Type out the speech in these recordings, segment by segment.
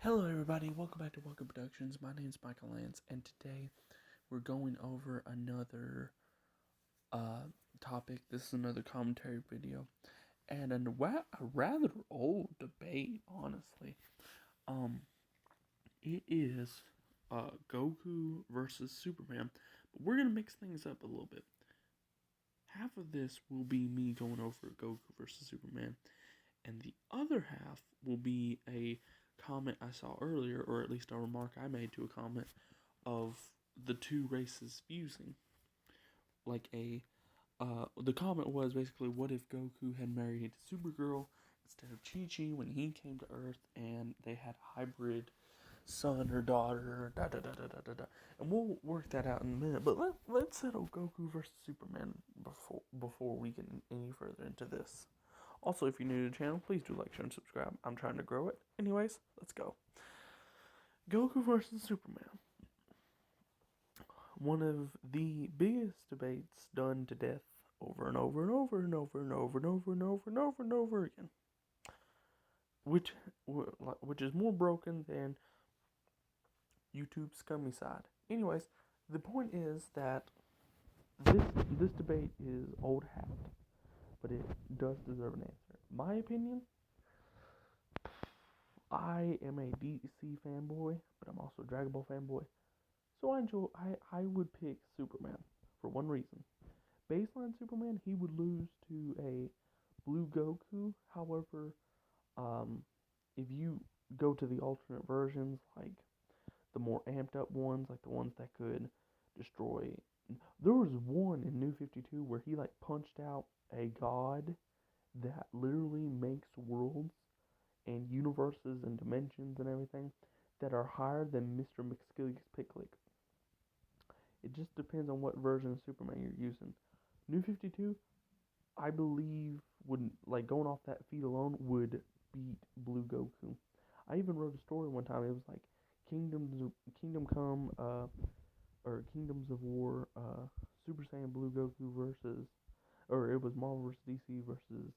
Hello everybody, welcome back to Welcome Productions. My name is Michael Lance, and today we're going over another topic. This is another commentary video, and a rather old debate, honestly. Um, it is Goku versus Superman, but we're gonna mix things up a little bit. Half of this will be me going over Goku versus Superman, and the other half will be a comment I saw earlier, or at least a remark I made to a comment of the two races fusing. The comment was basically, what if Goku had married Supergirl instead of Chi-Chi when he came to Earth, and they had a hybrid son or daughter, da da da da da da da. And we'll work that out in a minute. But let's settle Goku versus Superman before we get any further into this. Also, if you're new to the channel, please do like, share, and subscribe. I'm trying to grow it. Anyways, let's go. Goku versus Superman. One of the biggest debates done to death over and over and over and over and over and over and over and over and over again. Which is more broken than YouTube's scummy side. Anyways, the point is that this debate is old hat, but it does deserve an answer. My opinion, I am a DC fanboy, but I'm also a Dragon Ball fanboy. So I would pick Superman for one reason. Baseline Superman, he would lose to a blue Goku. However, if you go to the alternate versions, like the more amped up ones, like the ones that could destroy. There was one in New 52 where he like punched out a god that literally makes worlds and universes and dimensions and everything that are higher than Mr. McSkilly's Picnic. It just depends on what version of Superman you're using. New 52, I believe, would, like, going off that feat alone, would beat Blue Goku. I even wrote a story one time. It was like Kingdom Come, or Kingdoms of War, Super Saiyan Blue Goku versus, or it was Marvel versus DC versus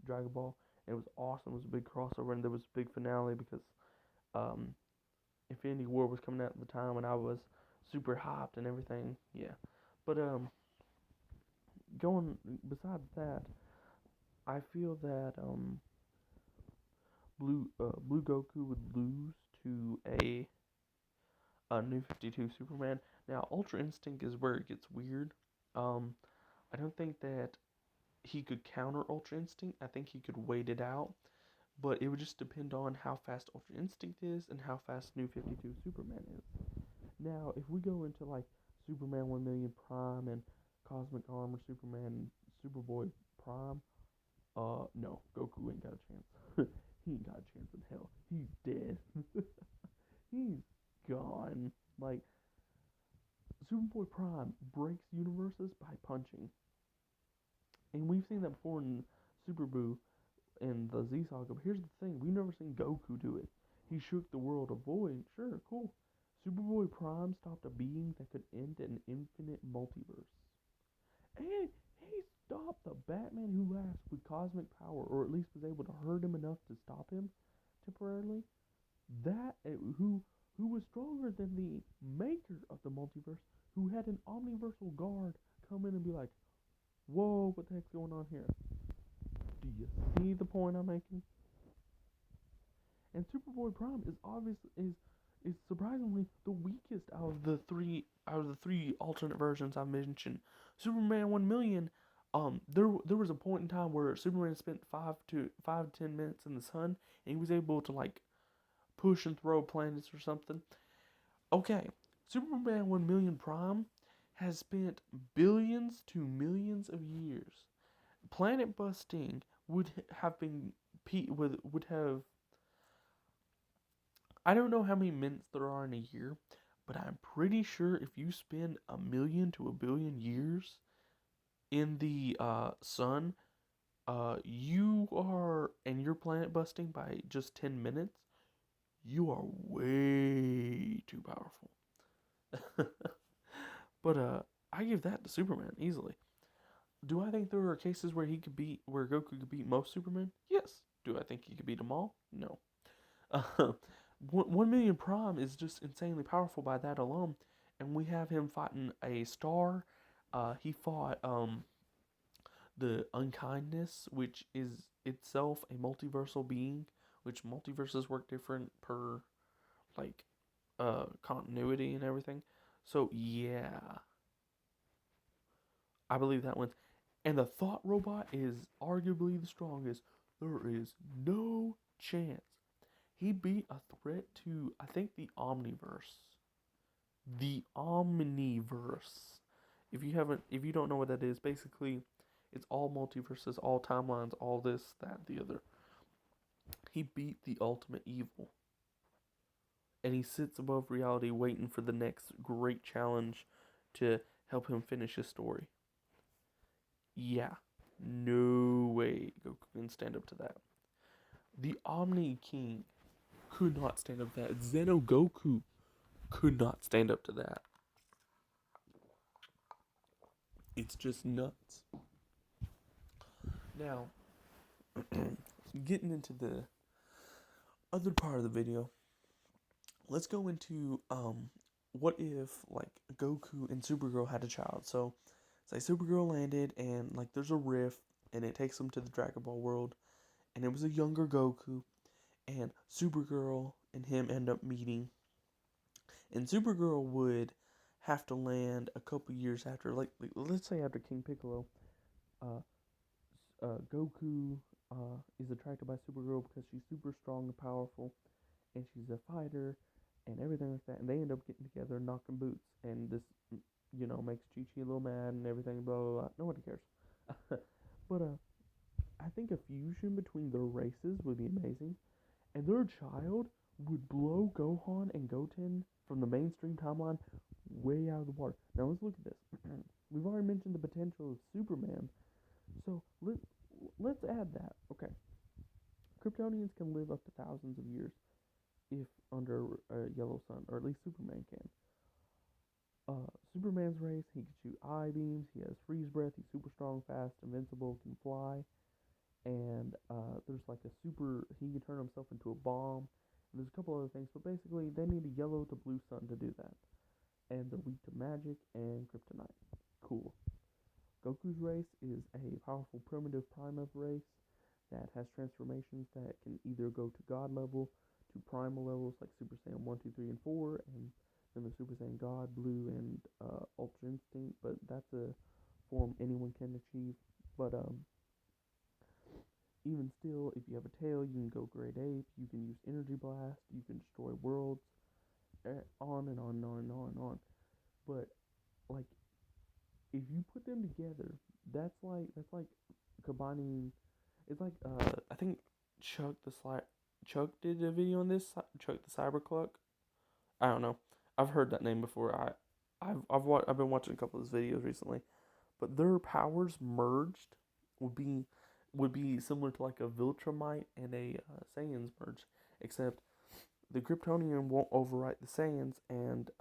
Dragon Ball. And it was awesome. It was a big crossover, and there was a big finale because um, Infinity War was coming out at the time, and I was super hyped and everything. Yeah, but going besides that, I feel that Blue Goku would lose to a New 52 Superman. Now, Ultra Instinct is where it gets weird. Um, I don't think that he could counter Ultra Instinct. I think he could wait it out, but it would just depend on how fast Ultra Instinct is and how fast New 52 Superman is. Now, if we go into like Superman 1 Million Prime and Cosmic Armor Superman and Superboy Prime, no, Goku ain't got a chance. He ain't got a chance in hell. He's dead. He's gone. Like, Superboy Prime breaks universes by punching. And we've seen that before in Super Boo and the Z Saga. But here's the thing, we've never seen Goku do it. He shook the world of Void. Sure, cool. Superboy Prime stopped a being that could end an infinite multiverse. And he stopped the Batman who laughs with cosmic power, or at least was able to hurt him enough to stop him temporarily. That who was stronger than the maker of the multiverse, who had an omniversal guard come in and be like, "Whoa, what the heck's going on here?" Do you see the point I'm making? And Superboy Prime is obviously is surprisingly the weakest out of the three alternate versions I mentioned. Superman 1 million. There was a point in time where Superman spent 5 to 10 minutes in the sun, and he was able to like push and throw planets or something. Okay, Superman 1 million Prime has spent billions to millions of years. Planet busting would have been would have, I don't know how many minutes there are in a year, but I'm pretty sure if you spend 1 million to 1 billion years in the sun, you are, and you're planet busting by just 10 minutes, you are way too powerful. But I give that to Superman easily. Do I think there are cases where Goku could beat most Supermen? Yes. Do I think he could beat them all? No. 1 million Prime is just insanely powerful by that alone, and we have him fighting a star. He fought the unkindness, which is itself a multiversal being, which multiverses work different per like continuity and everything. So yeah, I believe that wins. And the Thought Robot is arguably the strongest. There is no chance. He beat a threat to, I think, the Omniverse. The Omniverse. If you don't know what that is, basically, it's all multiverses, all timelines, all this, that, the other. He beat the ultimate evil. And he sits above reality waiting for the next great challenge to help him finish his story. Yeah, no way Goku can stand up to that. The Omni King could not stand up to that. Zeno Goku could not stand up to that. It's just nuts. Now, getting into the other part of the video, let's go into what if like Goku and Supergirl had a child. So say Supergirl landed and like there's a rift and it takes them to the Dragon Ball world, and it was a younger Goku, and Supergirl and him end up meeting, and Supergirl would have to land a couple years after, like let's say after King Piccolo. uh, Goku is attracted by Supergirl because she's super strong and powerful, and she's a fighter, and everything like that. And they end up getting together and knocking boots, and this, makes Chi Chi a little mad and everything. Blah blah blah. Nobody cares. But I think a fusion between their races would be amazing, and their child would blow Gohan and Goten from the mainstream timeline way out of the water. Now let's look at this. We've already mentioned the potential of Superman, so let's add that. Okay, Kryptonians can live up to thousands of years if under a yellow sun, or at least Superman can. Superman's race, he can shoot eye beams, he has freeze breath, he's super strong, fast, invincible, can fly, and there's like a super, he can turn himself into a bomb. And there's a couple other things, but basically they need a yellow to blue sun to do that. And they're weak to magic and kryptonite. Cool. Goku's race is a powerful primitive primal race that has transformations that can either go to God level, to primal levels like Super Saiyan 1, 2, 3, and 4, and then the Super Saiyan God, Blue, and Ultra Instinct, but that's a form anyone can achieve. But even still, if you have a tail, you can go Great Ape, you can use Energy Blast, you can destroy worlds, on and on and on and on and on. But like, if you put them together, that's like combining. It's like I think Chuck did a video on this. Chuck the Cybercluck. I don't know. I've heard that name before. I've been watching a couple of his videos recently, but their powers merged would be would be similar to like a Viltrumite and a Saiyan's merge, except the Kryptonian won't overwrite the Saiyans, and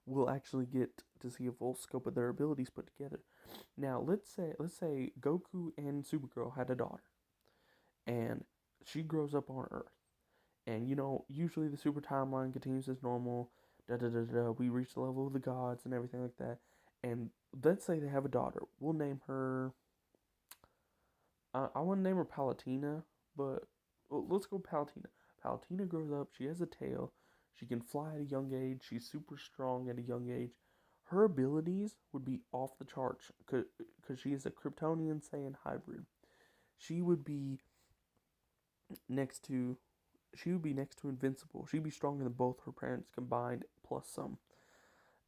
we'll actually get to see a full scope of their abilities put together. Now, let's say Goku and Supergirl had a daughter, and she grows up on Earth, and usually the super timeline continues as normal. Da da da da. We reach the level of the gods and everything like that. And let's say they have a daughter. We'll name her. I want to name her Palatina, but let's go Palatina. Palatina grows up. She has a tail. She can fly at a young age. She's super strong at a young age. Her abilities would be off the charts because she is a Kryptonian Saiyan hybrid. She would be next to she would be next to invincible. She'd be stronger than both her parents combined plus some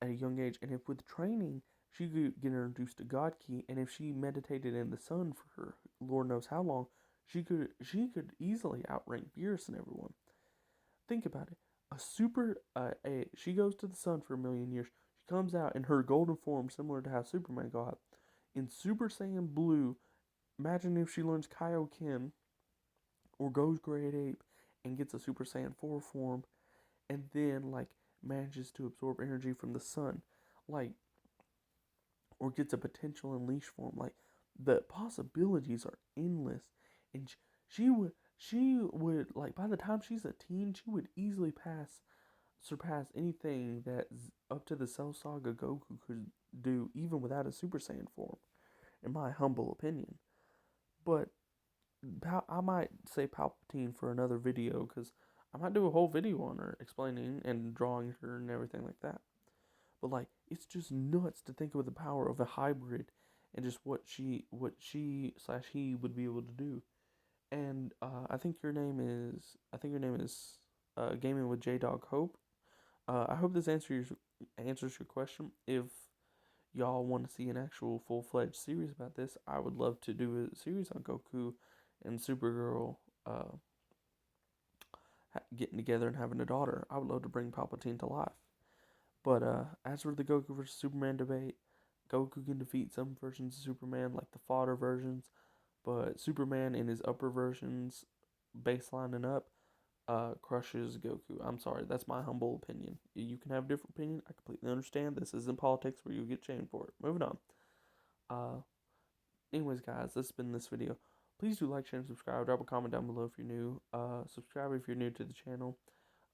at a young age. And if with training she could get introduced to God Ki, and if she meditated in the sun for Lord knows how long, she could easily outrank Beerus and everyone. Think about it. She goes to the sun for 1,000,000 years. She comes out in her golden form, similar to how Superman got in Super Saiyan Blue. Imagine if she learns Kaioken or goes Great Ape and gets a Super Saiyan 4 form, and then like manages to absorb energy from the sun, like, or gets a potential unleash form. Like, the possibilities are endless, and she would. she would, like, by the time she's a teen, she would easily surpass anything that up to the Cell Saga Goku could do, even without a Super Saiyan form, in my humble opinion. But I might say Palpatine for another video, because I might do a whole video on her, explaining and drawing her and everything like that. But like, it's just nuts to think of the power of a hybrid and just what she slash he would be able to do. And I think your name is Gaming with J Dog Hope. I hope this answers your question. If y'all want to see an actual full fledged series about this, I would love to do a series on Goku and Supergirl getting together and having a daughter. I would love to bring Palpatine to life. But as for the Goku versus Superman debate, Goku can defeat some versions of Superman, like the fodder versions, but Superman in his upper versions, baseline and up, crushes Goku. I'm sorry, that's my humble opinion. You can have a different opinion. I completely understand. This isn't politics where you get shamed for it. Moving on. Uh, anyways, guys, this has been this video. Please do like, share, and subscribe. Drop a comment down below if you're new. Subscribe if you're new to the channel.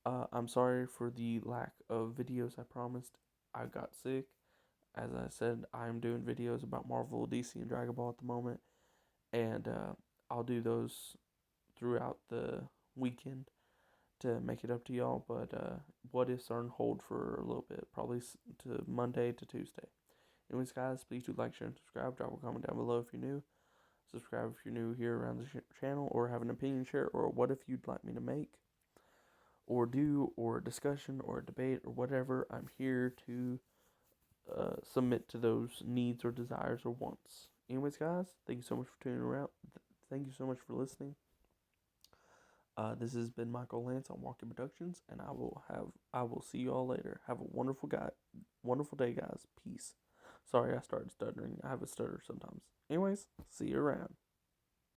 I'm sorry for the lack of videos I promised. I got sick. As I said, I'm doing videos about Marvel, DC, and Dragon Ball at the moment. And I'll do those throughout the weekend to make it up to y'all. But what ifs are on hold for a little bit, probably to Monday to Tuesday. Anyways, guys, please do like, share, and subscribe. Drop a comment down below if you're new. Subscribe if you're new here around the channel, or have an opinion share, or what if you'd like me to make, or do, or a discussion, or a debate, or whatever. I'm here to submit to those needs or desires or wants. Anyways, guys, thank you so much for tuning around. Thank you so much for listening. This has been Michael Lance on Walking Productions, and I will see you all later. Have a wonderful day, guys. Peace. Sorry, I started stuttering. I have a stutter sometimes. Anyways, see you around.